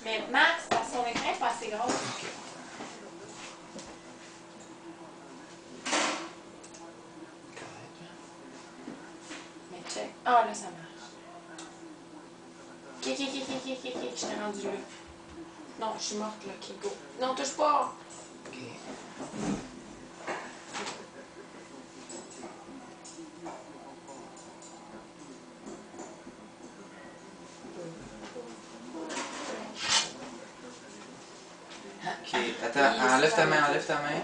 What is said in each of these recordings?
Mais Max, son écran est pas assez gros. Mais check. Ah, là, ça marche. Ok, je t'ai rendu là. Non, je suis morte là, ok, go. Non, touche pas! Ok. Ok, attends, enlève ta main, enlève ta main.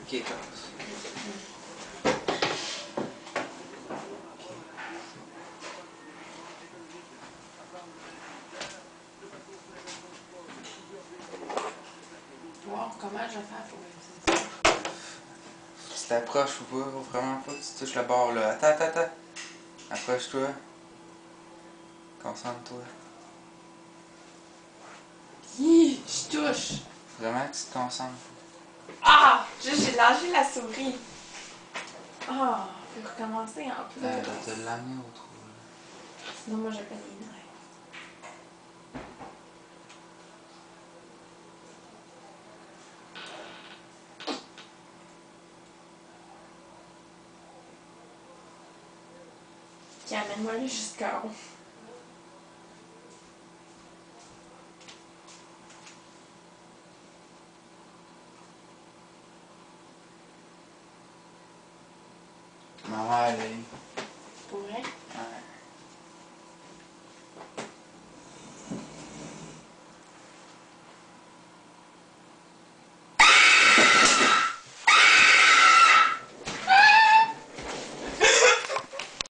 Ok, commence. Wow, comment je vais faire pour réussir ça? Tu t'approches, faut vraiment pas que tu touches le bord là. Attends. Approche-toi. Concentre-toi. Hi, je touche! Vraiment que tu te concentres. Ah! J'ai lâché la souris. Ah, faut recommencer en plus. De l'amener au trou là. Sinon, moi, j'ai pas les nerfs. Ok, amène-moi là jusqu'en haut. Maman, elle